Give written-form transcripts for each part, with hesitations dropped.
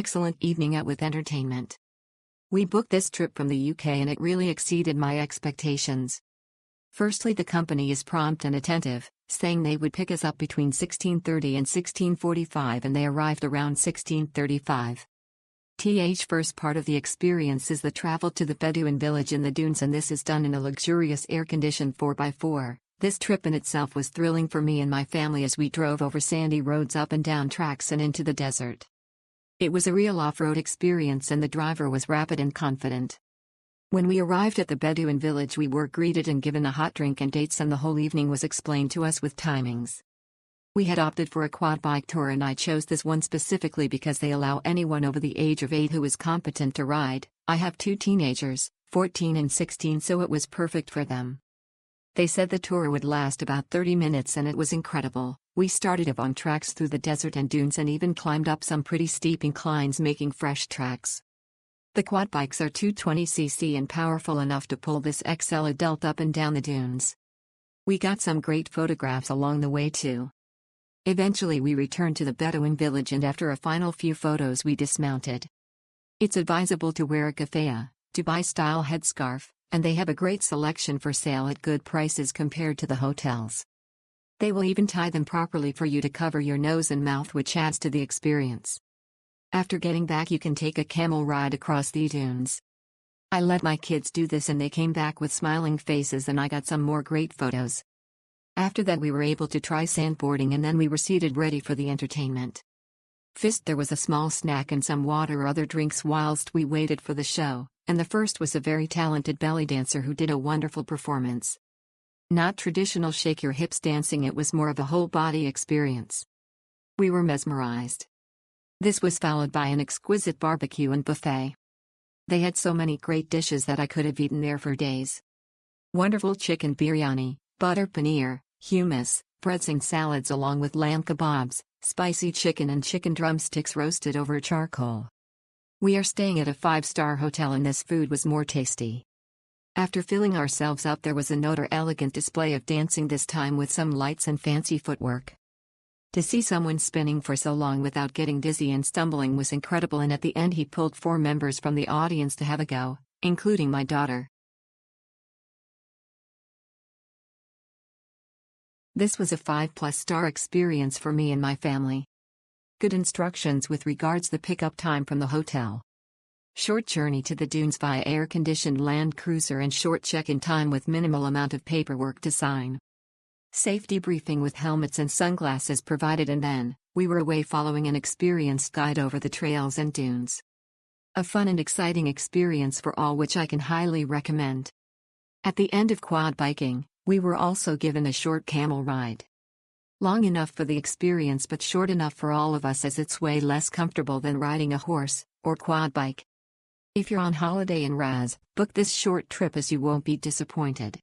excellent evening out with entertainment. We booked this trip from the UK and it really exceeded my expectations. Firstly, the company is prompt and attentive, saying they would pick us up between 16:30 and 16:45 and they arrived around 16:35. First part of the experience is the travel to the Bedouin village in the dunes, and this is done in a luxurious air-conditioned 4x4. This trip in itself was thrilling for me and my family as we drove over sandy roads, up and down tracks and into the desert. It was a real off-road experience and the driver was rapid and confident. When we arrived at the Bedouin village, we were greeted and given a hot drink and dates, and the whole evening was explained to us with timings. We had opted for a quad bike tour and I chose this one specifically because they allow anyone over the age of 8 who is competent to ride. I have 2 teenagers, 14 and 16, so it was perfect for them. They said the tour would last about 30 minutes and it was incredible. We started on tracks through the desert and dunes and even climbed up some pretty steep inclines, making fresh tracks. The quad bikes are 220cc and powerful enough to pull this XL adult up and down the dunes. We got some great photographs along the way too. Eventually we returned to the Bedouin village and after a final few photos we dismounted. It's advisable to wear a keffiyeh, Dubai-style headscarf, and they have a great selection for sale at good prices compared to the hotels. They will even tie them properly for you to cover your nose and mouth, which adds to the experience. After getting back you can take a camel ride across the dunes. I let my kids do this and they came back with smiling faces and I got some more great photos. After that we were able to try sandboarding and then we were seated ready for the entertainment. First there was a small snack and some water or other drinks whilst we waited for the show, and the first was a very talented belly dancer who did a wonderful performance. Not traditional shake your hips dancing, it was more of a whole body experience. We were mesmerized. This was followed by an exquisite barbecue and buffet. They had so many great dishes that I could have eaten there for days. Wonderful chicken biryani, butter paneer, hummus, breads and salads along with lamb kebabs, spicy chicken and chicken drumsticks roasted over charcoal. We are staying at a 5-star hotel and this food was more tasty. After filling ourselves up there was another elegant display of dancing, this time with some lights and fancy footwork. To see someone spinning for so long without getting dizzy and stumbling was incredible, and at the end he pulled 4 members from the audience to have a go, including my daughter. This was a 5+ star experience for me and my family. Good instructions with regards the pickup time from the hotel. Short journey to the dunes via air-conditioned Land Cruiser and short check-in time with minimal amount of paperwork to sign. Safety briefing with helmets and sunglasses provided, and then, we were away following an experienced guide over the trails and dunes. A fun and exciting experience for all, which I can highly recommend. At the end of quad biking, we were also given a short camel ride. Long enough for the experience but short enough for all of us, as it's way less comfortable than riding a horse or quad bike. If you're on holiday in Ras, book this short trip as you won't be disappointed.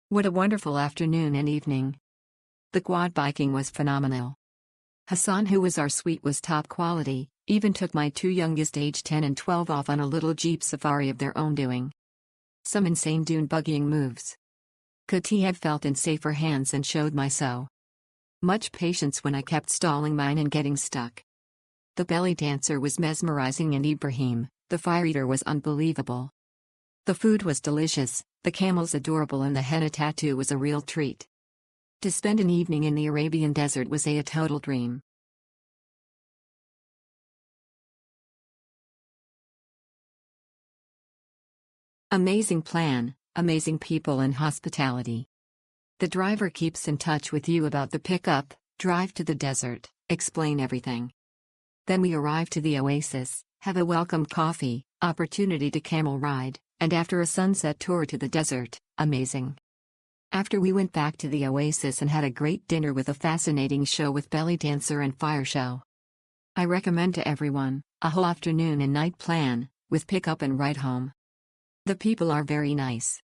What a wonderful afternoon and evening. The quad biking was phenomenal. Hassan, who was our suite, was top quality, even took my 2 youngest aged 10 and 12 off on a little jeep safari of their own doing. Some insane dune buggying moves. Could he have felt in safer hands and showed my so much patience when I kept stalling mine and getting stuck. The belly dancer was mesmerizing and Ibrahim, the fire eater, was unbelievable. The food was delicious, the camels adorable, and the henna tattoo was a real treat. To spend an evening in the Arabian desert was a total dream. Amazing plan, amazing people and hospitality. The driver keeps in touch with you about the pickup, drive to the desert, explain everything. Then we arrive to the oasis, have a welcome coffee, opportunity to camel ride, and after a sunset tour to the desert. Amazing. After we went back to the oasis and had a great dinner with a fascinating show with belly dancer and fire show. I recommend to everyone, a whole afternoon and night plan, with pickup and ride home. The people are very nice.